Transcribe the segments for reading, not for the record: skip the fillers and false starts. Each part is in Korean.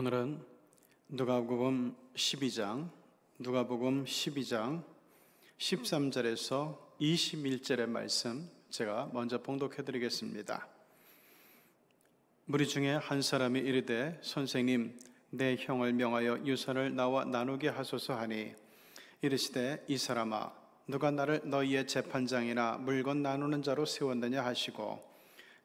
오늘은 누가복음 12장 13절에서 21절의 말씀 제가 먼저 봉독해 드리겠습니다. 무리 중에 한 사람이 이르되 선생님 내 형을 명하여 유산을 나와 나누게 하소서 하니 이르시되 이 사람아 누가 나를 너희의 재판장이나 물건 나누는 자로 세웠느냐 하시고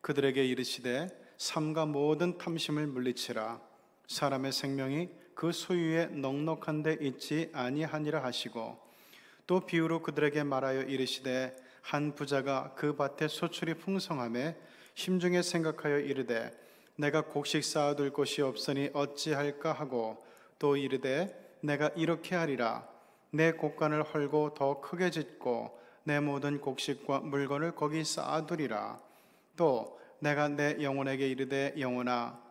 그들에게 이르시되 삼가 모든 탐심을 물리치라 사람의 생명이 그 소유에 넉넉한 데 있지 아니하니라 하시고 또 비유로 그들에게 말하여 이르시되 한 부자가 그 밭에 소출이 풍성하매 심중에 생각하여 이르되 내가 곡식 쌓아둘 곳이 없으니 어찌할까 하고 또 이르되 내가 이렇게 하리라 내 곡간을 헐고 더 크게 짓고 내 모든 곡식과 물건을 거기 쌓아두리라 또 내가 내 영혼에게 이르되 영혼아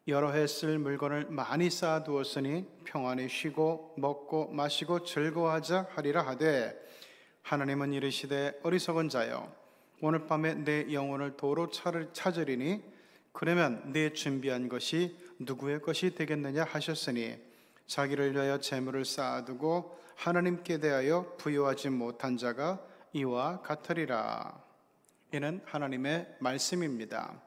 여러 해 쓸 물건을 많이 쌓아두었으니 평안히 쉬고 먹고 마시고 즐거워하자 하리라 하되 하나님은 이르시되 어리석은 자여 오늘 밤에 내 영혼을 도로 찾으리니 그러면 내 준비한 것이 누구의 것이 되겠느냐 하셨으니 자기를 위하여 재물을 쌓아두고 하나님께 대하여 부여하지 못한 자가 이와 같으리라. 이는 하나님의 말씀입니다.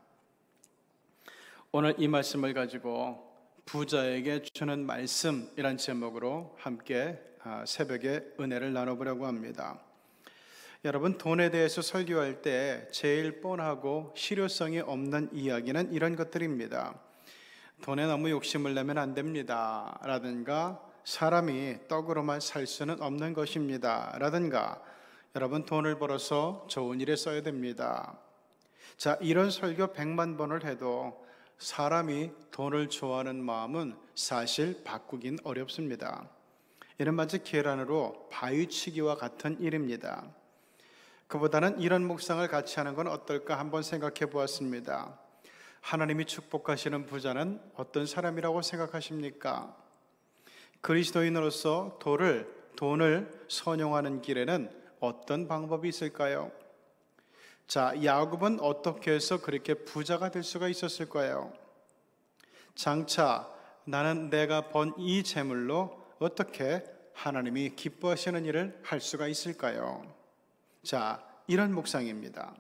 오늘 이 말씀을 가지고 부자에게 주는 말씀이란 제목으로 함께 새벽에 은혜를 나눠보려고 합니다. 여러분, 돈에 대해서 설교할 때 제일 뻔하고 실효성이 없는 이야기는 이런 것들입니다. 돈에 너무 욕심을 내면 안 됩니다 라든가 사람이 떡으로만 살 수는 없는 것입니다 라든가 여러분 돈을 벌어서 좋은 일에 써야 됩니다. 자, 이런 설교 100만 번을 해도 사람이 돈을 좋아하는 마음은 사실 바꾸긴 어렵습니다. 이는 마치 계란으로 바위치기와 같은 일입니다. 그보다는 이런 묵상을 같이 하는 건 어떨까 한번 생각해 보았습니다. 하나님이 축복하시는 부자는 어떤 사람이라고 생각하십니까? 그리스도인으로서 돈을 선용하는 길에는 어떤 방법이 있을까요? 자, 야곱은 어떻게 해서 그렇게 부자가 될 수가 있었을까요? 장차 나는 내가 번 이 재물로 어떻게 하나님이 기뻐하시는 일을 할 수가 있을까요? 자, 이런 묵상입니다.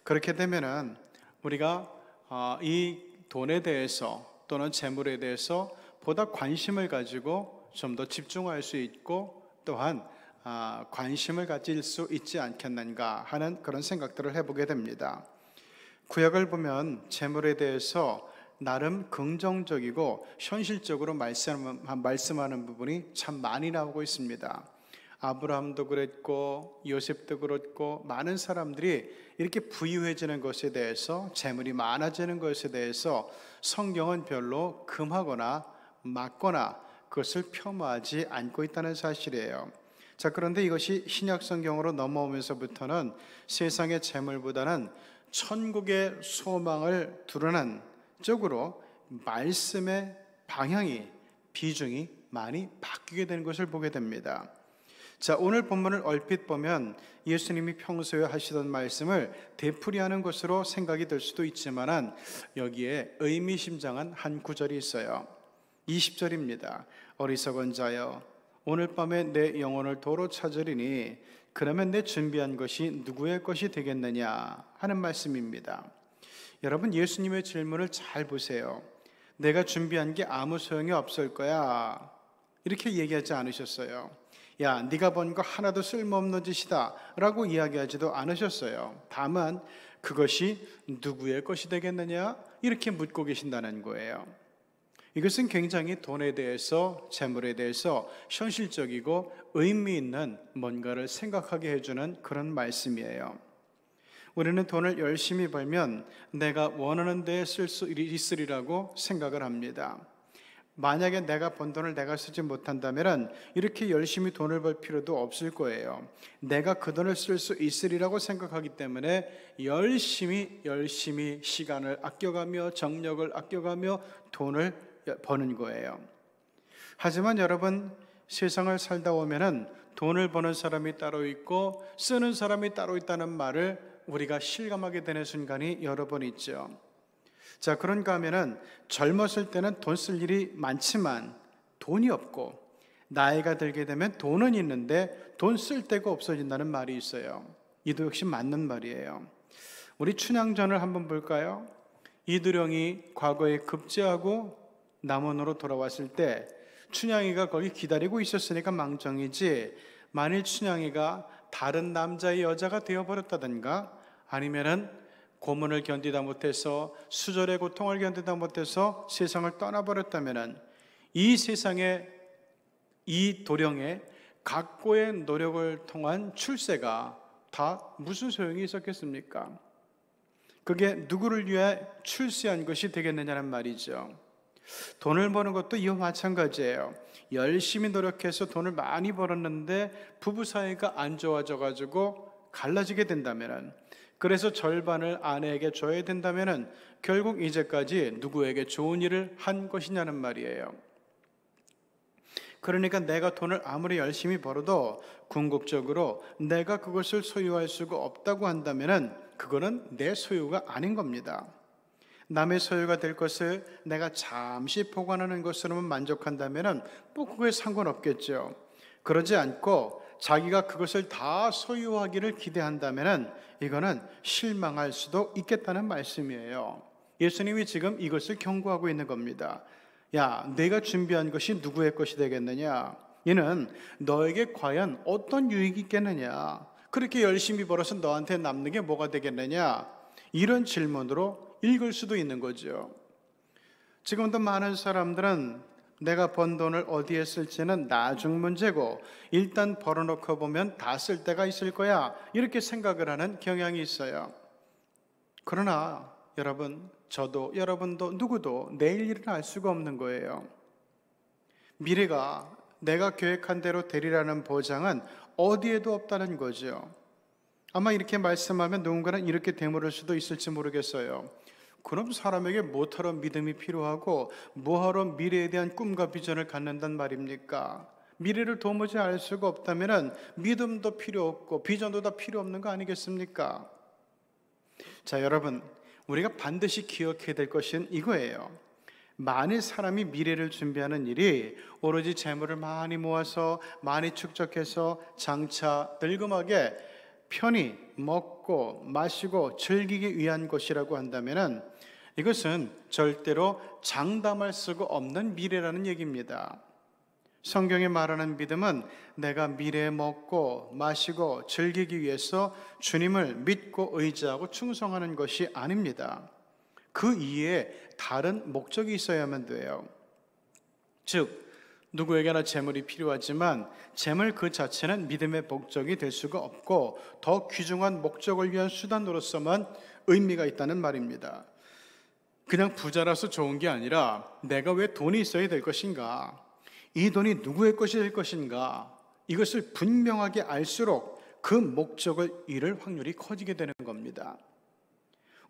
그렇게 되면은 우리가 이 돈에 대해서 또는 재물에 대해서 보다 관심을 가지고 좀 더 집중할 수 있고 또한 관심을 가질 수 있지 않겠는가 하는 그런 생각들을 해보게 됩니다. 구약을 보면 재물에 대해서 나름 긍정적이고 현실적으로 말씀하는 부분이 참 많이 나오고 있습니다. 아브라함도 그랬고 요셉도 그렇고 많은 사람들이 이렇게 부유해지는 것에 대해서 재물이 많아지는 것에 대해서 성경은 별로 금하거나 막거나 그것을 폄하하지 않고 있다는 사실이에요. 자, 그런데 이것이 신약 성경으로 넘어오면서부터는 세상의 재물보다는 천국의 소망을 두르는 쪽으로 말씀의 방향이 비중이 많이 바뀌게 되는 것을 보게 됩니다. 자, 오늘 본문을 얼핏 보면 예수님이 평소에 하시던 말씀을 되풀이하는 것으로 생각이 될 수도 있지만 여기에 의미심장한 한 구절이 있어요. 20절입니다. 어리석은 자여 오늘 밤에 내 영혼을 도로 찾으리니 그러면 내 준비한 것이 누구의 것이 되겠느냐 하는 말씀입니다. 여러분, 예수님의 질문을 잘 보세요. 내가 준비한 게 아무 소용이 없을 거야 이렇게 얘기하지 않으셨어요. 야, 네가 번 거 하나도 쓸모없는 짓이다 라고 이야기하지도 않으셨어요. 다만 그것이 누구의 것이 되겠느냐 이렇게 묻고 계신다는 거예요. 이것은 굉장히 돈에 대해서 재물에 대해서 현실적이고 의미 있는 뭔가를 생각하게 해주는 그런 말씀이에요. 우리는 돈을 열심히 벌면 내가 원하는 데에 쓸 수 있으리라고 생각을 합니다. 만약에 내가 번 돈을 내가 쓰지 못한다면 이렇게 열심히 돈을 벌 필요도 없을 거예요. 내가 그 돈을 쓸 수 있으리라고 생각하기 때문에 열심히 시간을 아껴가며 정력을 아껴가며 돈을 버는 거예요. 하지만 여러분, 세상을 살다 보면은 돈을 버는 사람이 따로 있고 쓰는 사람이 따로 있다는 말을 우리가 실감하게 되는 순간이 여러 번 있죠. 자, 그런가 하면은 젊었을 때는 돈 쓸 일이 많지만 돈이 없고, 나이가 들게 되면 돈은 있는데 돈 쓸 데가 없어진다는 말이 있어요. 이도 역시 맞는 말이에요. 우리 춘향전을 한번 볼까요? 이두령이 과거에 급제하고 남원으로 돌아왔을 때 춘향이가 거기 기다리고 있었으니까 망정이지, 만일 춘향이가 다른 남자의 여자가 되어버렸다든가, 아니면은 고문을 견디다 못해서, 수절의 고통을 견디다 못해서 세상을 떠나버렸다면은 이 세상에 이 도령의 각고의 노력을 통한 출세가 다 무슨 소용이 있었겠습니까? 그게 누구를 위해 출세한 것이 되겠느냐는 말이죠. 돈을 버는 것도 이와 마찬가지예요. 열심히 노력해서 돈을 많이 벌었는데 부부 사이가 안 좋아져 가지고 갈라지게 된다면은, 그래서 절반을 아내에게 줘야 된다면은 결국 이제까지 누구에게 좋은 일을 한 것이냐는 말이에요. 그러니까 내가 돈을 아무리 열심히 벌어도 궁극적으로 내가 그것을 소유할 수가 없다고 한다면은 그거는 내 소유가 아닌 겁니다. 남의 소유가 될 것을 내가 잠시 보관하는 것으로만 만족한다면은 뭐 그거에 상관없겠죠. 그러지 않고 자기가 그것을 다 소유하기를 기대한다면은 이거는 실망할 수도 있겠다는 말씀이에요. 예수님이 지금 이것을 경고하고 있는 겁니다. 야, 내가 준비한 것이 누구의 것이 되겠느냐? 이는 너에게 과연 어떤 유익이 있겠느냐? 그렇게 열심히 벌어서 너한테 남는 게 뭐가 되겠느냐? 이런 질문으로 읽을 수도 있는 거죠. 지금도 많은 사람들은 내가 번 돈을 어디에 쓸지는 나중 문제고, 일단 벌어놓고 보면 다 쓸 때가 있을 거야, 이렇게 생각을 하는 경향이 있어요. 그러나 여러분, 저도 여러분도 누구도 내일 일은 알 수가 없는 거예요. 미래가 내가 계획한 대로 되리라는 보장은 어디에도 없다는 거죠. 아마 이렇게 말씀하면 누군가는 이렇게 되물을 수도 있을지 모르겠어요. 그럼 사람에게 뭐하러 믿음이 필요하고 뭐하러 미래에 대한 꿈과 비전을 갖는단 말입니까? 미래를 도무지 알 수가 없다면 믿음도 필요 없고 비전도 다 필요 없는 거 아니겠습니까? 자, 여러분, 우리가 반드시 기억해야 될 것은 이거예요. 만일 사람이 미래를 준비하는 일이 오로지 재물을 많이 모아서 많이 축적해서 장차 늙음하게 편히 먹고 마시고 즐기기 위한 것이라고 한다면 이것은 절대로 장담할 수가 없는 미래라는 얘기입니다. 성경에 말하는 믿음은 내가 미래에 먹고 마시고 즐기기 위해서 주님을 믿고 의지하고 충성하는 것이 아닙니다. 그 이외에 다른 목적이 있어야만 돼요. 즉, 누구에게나 재물이 필요하지만 재물 그 자체는 믿음의 목적이 될 수가 없고 더 귀중한 목적을 위한 수단으로서만 의미가 있다는 말입니다. 그냥 부자라서 좋은 게 아니라 내가 왜 돈이 있어야 될 것인가? 이 돈이 누구의 것이 될 것인가? 이것을 분명하게 알수록 그 목적을 이룰 확률이 커지게 되는 겁니다.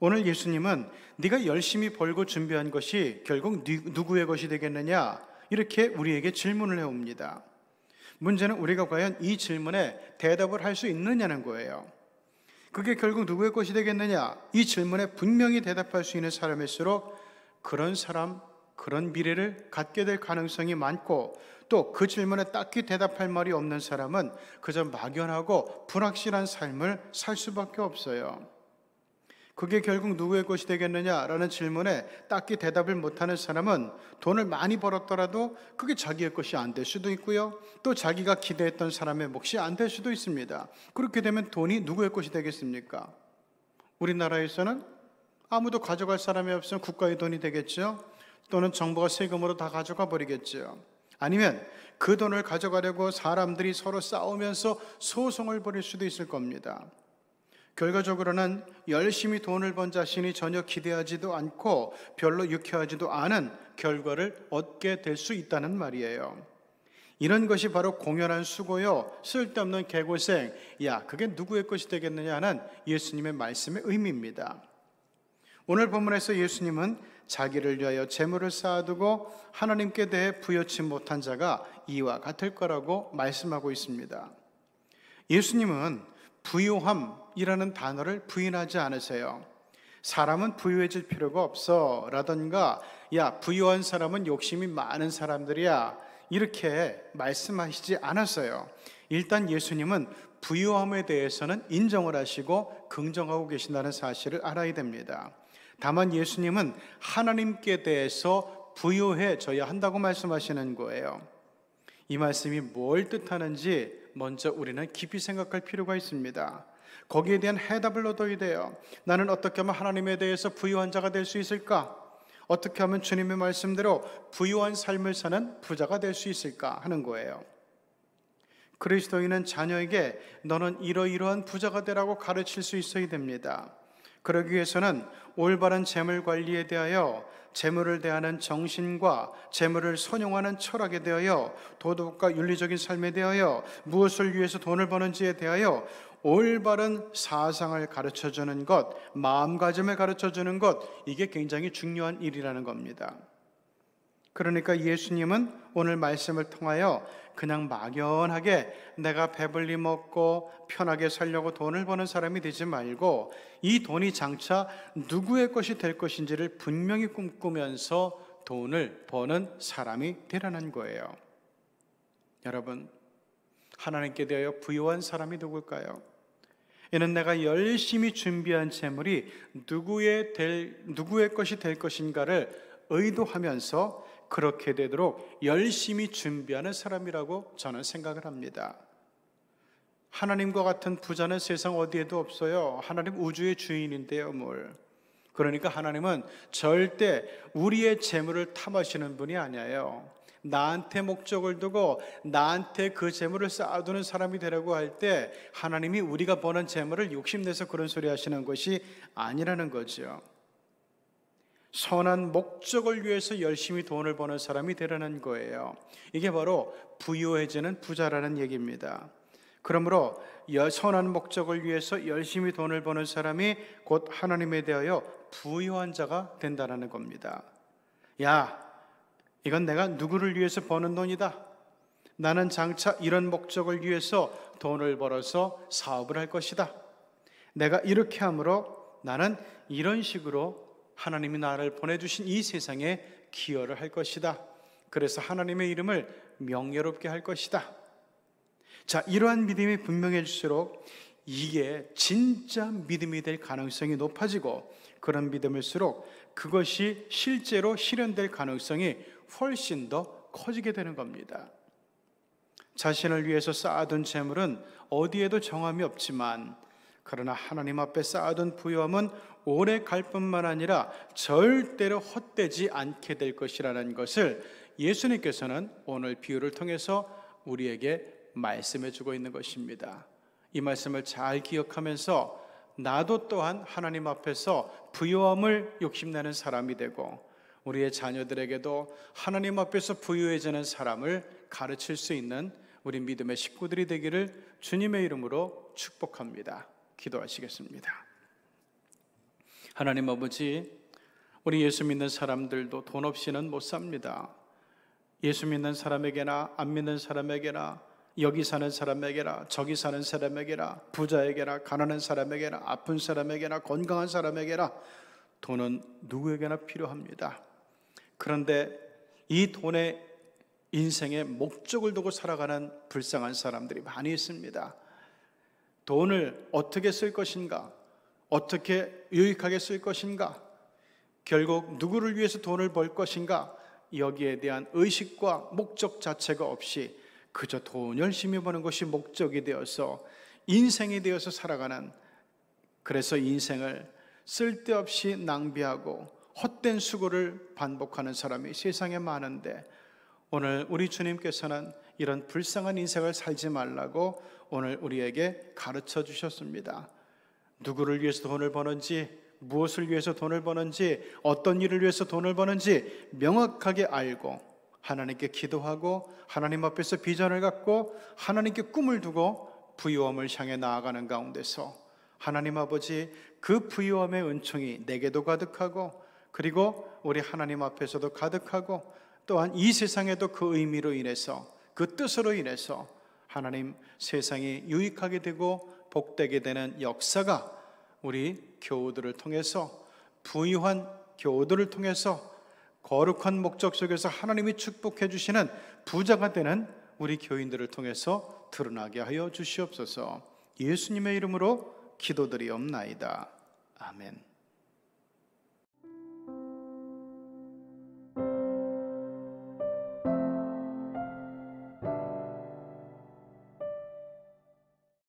오늘 예수님은 네가 열심히 벌고 준비한 것이 결국 누구의 것이 되겠느냐? 이렇게 우리에게 질문을 해옵니다. 문제는 우리가 과연 이 질문에 대답을 할 수 있느냐는 거예요. 그게 결국 누구의 것이 되겠느냐? 이 질문에 분명히 대답할 수 있는 사람일수록 그런 사람, 그런 미래를 갖게 될 가능성이 많고, 또 그 질문에 딱히 대답할 말이 없는 사람은 그저 막연하고 불확실한 삶을 살 수밖에 없어요. 그게 결국 누구의 것이 되겠느냐라는 질문에 딱히 대답을 못하는 사람은 돈을 많이 벌었더라도 그게 자기의 것이 안 될 수도 있고요, 또 자기가 기대했던 사람의 몫이 안 될 수도 있습니다. 그렇게 되면 돈이 누구의 것이 되겠습니까? 우리나라에서는 아무도 가져갈 사람이 없으면 국가의 돈이 되겠죠. 또는 정부가 세금으로 다 가져가 버리겠죠. 아니면 그 돈을 가져가려고 사람들이 서로 싸우면서 소송을 벌일 수도 있을 겁니다. 결과적으로는 열심히 돈을 번 자신이 전혀 기대하지도 않고 별로 유쾌하지도 않은 결과를 얻게 될 수 있다는 말이에요. 이런 것이 바로 공연한 수고요, 쓸데없는 개고생, 야, 그게 누구의 것이 되겠느냐 하는 예수님의 말씀의 의미입니다. 오늘 본문에서 예수님은 자기를 위하여 재물을 쌓아두고 하나님께 대해 부여치 못한 자가 이와 같을 거라고 말씀하고 있습니다. 예수님은 부요함이라는 단어를 부인하지 않으세요. 사람은 부유해질 필요가 없어 라던가 야, 부유한 사람은 욕심이 많은 사람들이야, 이렇게 말씀하시지 않았어요. 일단 예수님은 부유함에 대해서는 인정을 하시고 긍정하고 계신다는 사실을 알아야 됩니다. 다만 예수님은 하나님께 대해서 부유해져야 한다고 말씀하시는 거예요. 이 말씀이 뭘 뜻하는지 먼저 우리는 깊이 생각할 필요가 있습니다. 거기에 대한 해답을 얻어야 돼요. 나는 어떻게 하면 하나님에 대해서 부유한 자가 될 수 있을까? 어떻게 하면 주님의 말씀대로 부유한 삶을 사는 부자가 될 수 있을까 하는 거예요. 그리스도인은 자녀에게 너는 이러이러한 부자가 되라고 가르칠 수 있어야 됩니다. 그러기 위해서는 올바른 재물 관리에 대하여, 재물을 대하는 정신과 재물을 선용하는 철학에 대하여, 도덕과 윤리적인 삶에 대하여, 무엇을 위해서 돈을 버는지에 대하여 올바른 사상을 가르쳐주는 것, 마음가짐을 가르쳐주는 것, 이게 굉장히 중요한 일이라는 겁니다. 그러니까 예수님은 오늘 말씀을 통하여 그냥 막연하게 내가 배불리 먹고 편하게 살려고 돈을 버는 사람이 되지 말고 이 돈이 장차 누구의 것이 될 것인지를 분명히 꿈꾸면서 돈을 버는 사람이 되라는 거예요. 여러분, 하나님께 대하여 부유한 사람이 누굴까요? 이는 내가 열심히 준비한 재물이 누구의 것이 될 것인가를 의도하면서 그렇게 되도록 열심히 준비하는 사람이라고 저는 생각을 합니다. 하나님과 같은 부자는 세상 어디에도 없어요. 하나님 우주의 주인인데요, 뭘. 그러니까 하나님은 절대 우리의 재물을 탐하시는 분이 아니에요. 나한테 목적을 두고 나한테 그 재물을 쌓아두는 사람이 되라고 할 때 하나님이 우리가 버는 재물을 욕심내서 그런 소리 하시는 것이 아니라는 거죠. 선한 목적을 위해서 열심히 돈을 버는 사람이 되라는 거예요. 이게 바로 부유해지는 부자라는 얘기입니다. 그러므로 선한 목적을 위해서 열심히 돈을 버는 사람이 곧 하나님에 대하여 부유한 자가 된다는 겁니다. 야, 이건 내가 누구를 위해서 버는 돈이다. 나는 장차 이런 목적을 위해서 돈을 벌어서 사업을 할 것이다. 내가 이렇게 함으로 나는 이런 식으로 하나님이 나를 보내주신 이 세상에 기여를 할 것이다. 그래서 하나님의 이름을 명예롭게 할 것이다. 자, 이러한 믿음이 분명해질수록 이게 진짜 믿음이 될 가능성이 높아지고, 그런 믿음일수록 그것이 실제로 실현될 가능성이 훨씬 더 커지게 되는 겁니다. 자신을 위해서 쌓아둔 재물은 어디에도 정함이 없지만, 그러나 하나님 앞에 쌓아둔 부유함은 오래 갈 뿐만 아니라 절대로 헛되지 않게 될 것이라는 것을 예수님께서는 오늘 비유를 통해서 우리에게 말씀해 주고 있는 것입니다. 이 말씀을 잘 기억하면서 나도 또한 하나님 앞에서 부유함을 욕심내는 사람이 되고, 우리의 자녀들에게도 하나님 앞에서 부유해지는 사람을 가르칠 수 있는 우리 믿음의 식구들이 되기를 주님의 이름으로 축복합니다. 기도하시겠습니다. 하나님 아버지, 우리 예수 믿는 사람들도 돈 없이는 못 삽니다. 예수 믿는 사람에게나 안 믿는 사람에게나, 여기 사는 사람에게나 저기 사는 사람에게나, 부자에게나 가난한 사람에게나 아픈 사람에게나 건강한 사람에게나 돈은 누구에게나 필요합니다. 그런데 이 돈에 인생의 목적을 두고 살아가는 불쌍한 사람들이 많이 있습니다. 돈을 어떻게 쓸 것인가? 어떻게 유익하게 쓸 것인가? 결국 누구를 위해서 돈을 벌 것인가? 여기에 대한 의식과 목적 자체가 없이 그저 돈 열심히 버는 것이 목적이 되어서 인생이 되어서 살아가는, 그래서 인생을 쓸데없이 낭비하고 헛된 수고를 반복하는 사람이 세상에 많은데, 오늘 우리 주님께서는 이런 불쌍한 인생을 살지 말라고 오늘 우리에게 가르쳐 주셨습니다. 누구를 위해서 돈을 버는지, 무엇을 위해서 돈을 버는지, 어떤 일을 위해서 돈을 버는지 명확하게 알고 하나님께 기도하고 하나님 앞에서 비전을 갖고 하나님께 꿈을 두고 부유함을 향해 나아가는 가운데서 하나님 아버지, 그 부유함의 은총이 내게도 가득하고, 그리고 우리 하나님 앞에서도 가득하고, 또한 이 세상에도 그 의미로 인해서, 그 뜻으로 인해서 하나님 세상이 유익하게 되고 복되게 되는 역사가 우리 교우들을 통해서, 부유한 교도를 통해서 거룩한 목적 속에서 하나님이 축복해 주시는 부자가 되는 우리 교인들을 통해서 드러나게 하여 주시옵소서. 예수님의 이름으로 기도드리옵나이다. 아멘.